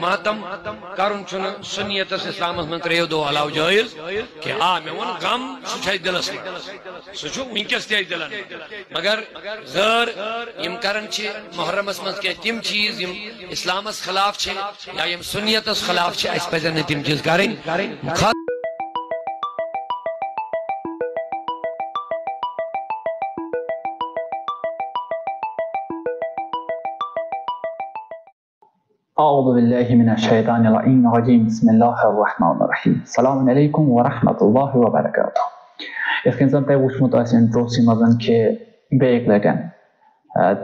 ماتم کرن چھن سنیتس اسلام من تریو دو علاو جائز کہ میں ون غم سہ دلس سہ ونکس تہ دلن مگر غیر یم کرن محرمس من کی تم چیز یم اسلامس خلاف یا یم سنیتس خلاف اس پزن تم چیز کریں. اعوذ باللہ من الشیطان الرجیم بسم اللہ الرحمن الرحیم. السلام علیکم ورحمۃ اللہ وبرکاتہ. اس کن زن تہ وچمت انٹروسی مزن کہ بیک لٹن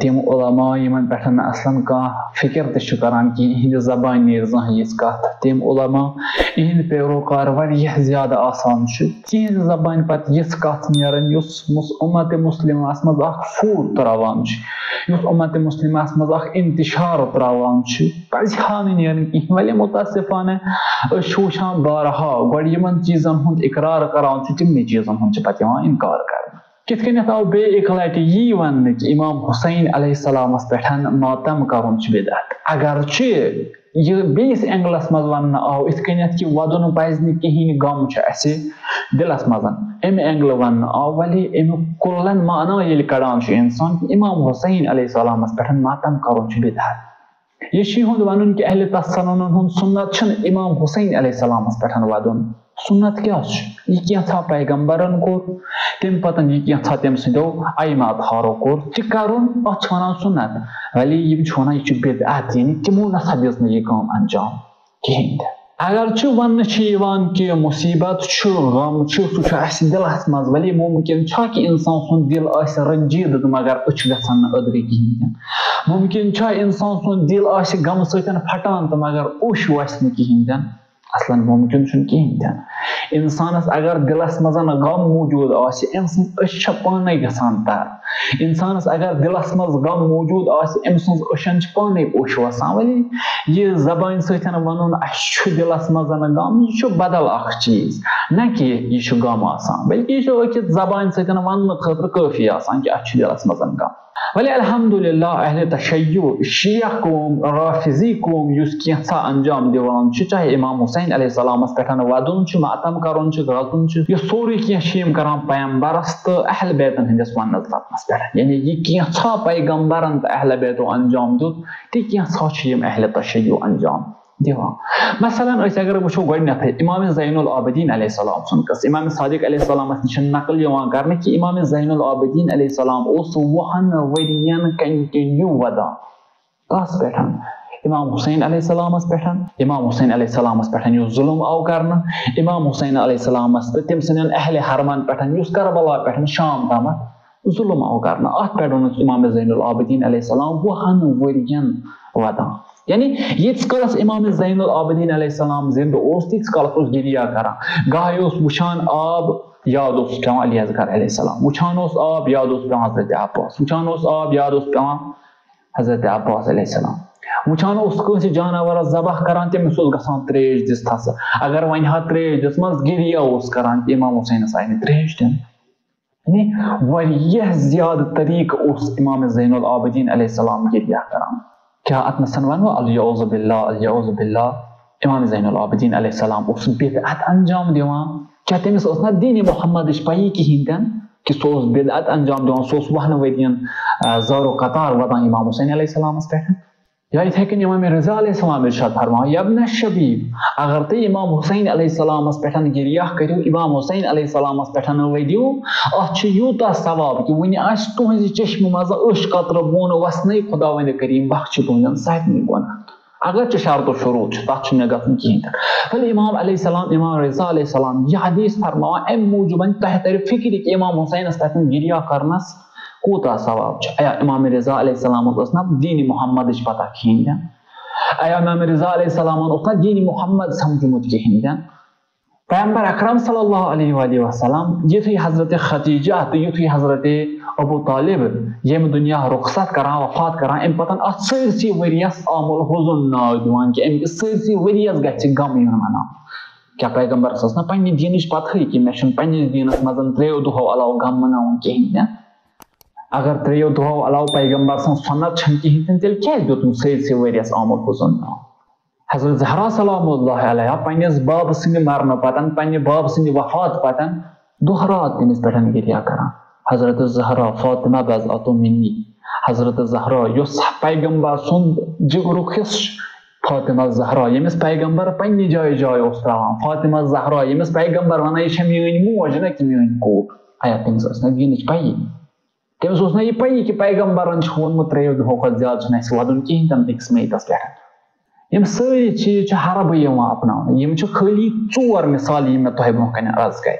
تم علماء یمن پہ اصلاً کھانا فکر تہ کران کہ یہند زبان نیر زہن یس کت تم علماء یہند پیروکار واریاہ زیادہ آسان تہذ زبان پتہ یس کت نیران یس امت مسلمس مز اخ پھوٹ تراوان یس امت مسلمس مز اخ انتشار تراوان پزِ ہا نہٕ نیرن کہین ولی متاسفانہ وچھان بارہا گۄڈٕ یمن چیزن ہند اقرار کران تمنٕے چیزن ہند پتہ یوان انکار کران. کت کنیتھ آو بے ایک لٹہ یہ ون کہ امام حسین علیہ السلام پہ ماتم کرن بدعت اگرچہ یہ بیس اینگلس مز ون آو ات کنیتھ کہ ودن پز نہ کہین غم اس دلس مز ام اینگل ون آو ولی امیک کلن معنی یل کڑان انسان کہ امام حسین علیہ السلام پہ ماتم کرن بدعت. یہ ہند ون کہ اہل تسنن ہند سنت چھ امام حسین علیہ السلام پہ ودن. سنت کیا یہ کینٛژھا پیغمبرن کور تم پتن یہ کینٛژھا تم سندو ائمہ اطہارو کور تہ کرن ات ونان سنت ولی یم ونان یہ بدعت یعنی تمو نسا دس یہ کام انجام کہین. اگرچہ ون کہ مصیبت غم سہ دلس مز ولی ممکن کہ انسان سن دل رنجید مگر اچھ گژھان ادری کہین. ممکن انسان سن دل غم سۭتۍ پھٹان تو مگر اوش وس نہ کہین. اصلا ممکن کہین. انسانس اگر دلس مز غم موجود ام سن پانے گھان تر. انسانس اگر دلس مز غم موجود ام سن اچھن پانے اوش وسان ولی یہ زبان ستن ون دلس مز غم یہ بدل اخ چیز نہ کہ یہ غم آسان بلکہ یہ اکس زبان ستن ون خاطر کافی آسان کہ ات دلس مز غم. ولی الحمدللہ اہل تشیع شیعہ قوم رافضی قوم اس کینٛژھا انجام دیوان چاہے امام حسین علیہ السلام پہ ودن ماتم کرن غلطن یہ سوری کینٛہہ کران پیغمبرس تو اہل بیتن ہندس ونس لبنس پہ یعنی یہ کینٛژھا پیغمبرن تو اہل بیتو انجام دیت تہ کینٛژھا یم اہل تشیع انجام دیوان. مثلا اگر وچھو گۄڈنیتھے امام زین العابدین علیہ السلام سن قصہ امام صادق علیہ السلام نش نقل یوان کرنے کہ امام زین العابدین علیہ السلام اس 100 ورین کنٹینیو ودان کس پہ امام حسین علیہ السلام پہ. امام حسین علیہ السلام پہ ظلم آو کرنا امام حسین علیہ السلام تم سن اہل حرمن پہ کربلا پہ شام تام ظلم آو کرنا ات پہ امام زین العابدین علیہ السلام 100 ورین ودان. یعنی یتس کالس امام زین العابدین علیہ السلام زندہ تیس کالس گریا کران گاہے وچھان آب یاد پیوان علی اصغر علیہ السلام وچھان آب یاد پیوان حضرت عباس وچھان آب یاد پیوان حضرت عباس علیہ السلام وچھان کس جانور ذبح کران تمس گژھان تریش دس تھس اگر ون ہا تریش دس گریا کران کہ امام حسین آئی تریش دن. یعنی واریاہ زیادہ طریقہ امام زین العابدین علیہ السلام گریا کران. کیا اتنسن ونو الیعوذ باللہ امام زین العابدین علیہ السلام اس بدعت انجام دیوان. کیا تمس نا دین محمد پی کہین تن کہ سو بدعت انجام دیوان سو 100 ورین زار و قطار ودان امام حسین علیہ السلام پہ. یا اتھے کن امام رضا علیہ السلام ارشاد فرمایا یا ابن الشبیب اگر تھی امام حسین علیہ السلام پہ گریہ کرو امام حسین علیہ السلام پہ ودیو ات یوتا ثواب کہ ون تہذ چشم مز اش قطر بون وسنے خدا ون کریم بخش تہذین سارے گناہ اگر شرط و شروط تک گھن کہین. ولی امام علیہ السلام امام رضا علیہ السلام یہ حدیث فرمایا ام موجود تہ تر فکر کہ امام حسین پہ گریہ کرنس کوتا ثواب ایا امام رضا علیہ السلام نا دین محمد پتہ کہین دین ایا امام رضا علیہ السلام نا دین محمد سمجھمت کہین دین. پیغمبر اکرم صلی اللہ علیہ وآلہ وسلم یتھی حضرت خدیجہ تو یتھی حضرت ابو طالب یم دنیا رخصت کران وفات کران ام پتن ات سرسی وریس عامل حزن ناو دیوان کہ ام سرسی وریس گژھِ غم یون مناو. کیا پیغمبر نا پنہ دینچ پتہ کہ مے پنس دینس مز 3 دہو علاوہ غم مناون کہین دین. اگر 3 دہو علاوہ پیغمبر سن سنت چھن کہین تیل کیا دیتم سرسی وریس عامل حزن ناو. حضرت زہرا سلام اللہ علیہ پنس باب سند مرن پتن پنہ باب سند وفات پتن دہ رات تمس پہ گریا کران. حضرت زہرا فاطمہ بضعۃ منی، حضرت زہرا یس پیغمبر سند جگرک حصہ، فاطمہ زہرا یمس پیغمبر پنہ جائے جائے اس تراوان، فاطمہ زہرا یمس پیغمبر ونان یہ میٲنۍ موج نہ کہ میٲنۍ کوٗر. آیا تمس ٲس نہ دینٕچ پیی؟ تمس اوس نہ یہ پیی کہ پیغمبرن چھُ ووٚنمُت 3 دۄہو کھۄتہٕ زیادٕ چھُنہٕ اَسہِ وَدُن کِہیٖنۍ تہِ أکِس میٖتَس پٮ۪ٹھ. یم سٲری چیٖز چھِ حربہٕ یِوان اپناونہٕ. یم چھِ خٲلی 4 مثال یِم مےٚ تۄہہِ برونٛہہ کَنہِ عرض کرِ.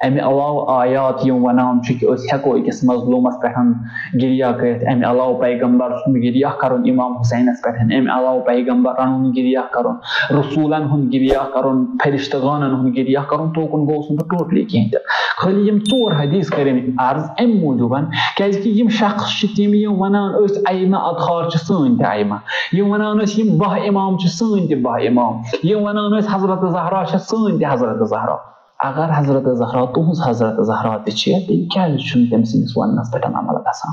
امہِ علاوٕ آیات یِم وَنان چھِ کہ أسۍ ہٮ۪کو أکِس مظلوٗمس پٮ۪ٹھ گِریا کٔرِتھ، امہِ علاوٕ پیغمبر سُنٛد گِریا کرُن امام حُسینس پٮ۪ٹھ، امہِ علاوٕ پیغمبرن ہُنٛد گِریا کرُن، رسوٗلن ہُنٛد گِریا کرُن، فرشتگانن ہُنٛد گِریا کرُن، توکُن گوٚوُس نہٕ بہٕ ٹوٹلی کِہیٖنۍ تہِ. خٲلی یم 4 حدیث کٔرۍ مےٚ عرض امہِ موٗجوٗبن کیازِ کہ یم شخص چھِ تِم یِم وَنان أسۍ ائمہ اطہار چھِ سٲنۍ تہِ ائمہ، یم وَنان أسۍ یم 12 امام چھِ سٲنۍ تہِ 12 امام، یم وَنان أسۍ حضرت زہرا چھِ سٲنۍ تہِ حضرت زہرا. اگر حضرت زہرا تُہنٛز حضرت زہرا تہِ چھِ تیٚلہِ کیازِ چھُنہٕ تٔمۍ سٕنٛدِس وننس پٮ۪ٹھ عمل گژھان؟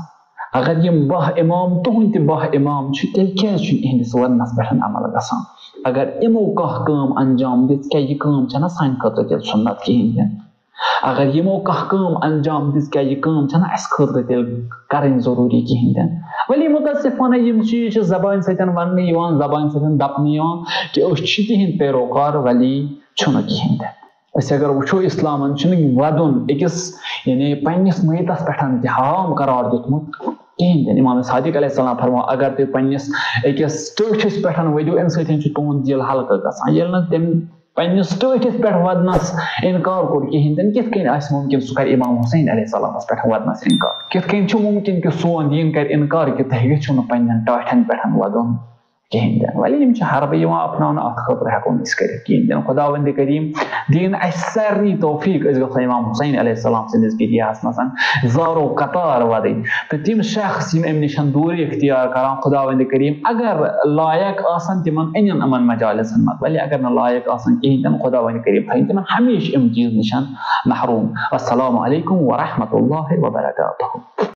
اگر یم 12 امام تُہنٛدۍ تہِ 12 امام چھِ تیٚلہِ کیازِ چھُنہٕ یِہنٛدِس وننس پٮ۪ٹھ عمل گژھان؟ اگر یِمو کانٛہہ کٲم انجام دِژ کیٛاہ یہِ کٲم چھنہ سانہِ خٲطرٕ تیٚلہِ سُنت کِہیٖنۍ تہِ؟ اگر یِمو کانٛہہ کٲم انجام دِژ کیٛاہ یہِ کٲم چھنہ اَسہِ خٲطرٕ تیٚلہِ کرٕنۍ ضروٗری کِہیٖنۍ تہِ؟ ولی مُتٲصِف ونان یم چیٖز چھِ زبانہِ سۭتۍ وننہٕ یِوان، زبانہِ سۭتۍ دپنہٕ یِوان کہ أسۍ چھِ تِہنٛدۍ پیروکار، ولی چھُنہٕ کِہیٖنۍ تہِ. أسۍ اگر وٕچھو اِسلامن چھُنہٕ ودُن أکِس یعنی پننِس میٖتس پٮ۪ٹھ تہِ حرام قرار دیُتمُت کِہیٖنۍ تہِ. امام صادق علیہ السلام فرموو اگر تُہۍ پننِس أکِس ٹٲٹھِس پٮ۪ٹھ ؤدِو امہِ سۭتۍ چھُ تُہنٛد دِل ہلکہٕ گژھان. ییٚلہِ نہٕ تٔمۍ پننِس ٹٲٹھِس پٮ۪ٹھ ودنس انکار کوٚر کِہیٖنۍ تہِ کِتھ کٔنۍ آسہِ مُمکِن سُہ کرِ امام حُسین علیہ السلامس پٮ۪ٹھ ودنس انکار؟ کِتھ کٔنۍ چھُ مُمکِن کہ سون دیٖن کرِ انکار کہ تۄہہِ گژھِو نہٕ پننٮ۪ن ٹاٹھٮ۪ن پٮ۪ٹھ ودُن کِہیٖنۍ تہِ؟ ولی یم چھِ حربہٕ یِوان اپناونہٕ، اتھ خٲطرٕ ہٮ۪کو نہٕ أسۍ کٔرِتھ کِہیٖنۍ تہِ. خۄداوندِ کریٖم دِیِن اَسہِ سارنٕے توفیٖق أسۍ گژھو امام حُسین علیہ السلام سٕنٛدِس گِریاہس منٛز زارو قطار ودٕنۍ تہٕ تِم شخص یِم امہِ نِش دوٗری اختیار کران خۄداوندِ کریٖم اگر لایق آسن تِمن أنِن یِمن مجالسن منٛز، ولی اگر نہٕ لایق آسن کِہیٖنۍ تہِ خۄداوندِ کریٖم تھٲیِن تِمن ہمیشہٕ امہِ چیٖز نِش محروٗم. السلام علیکم ورحمۃ اللہ وبرکاتہ.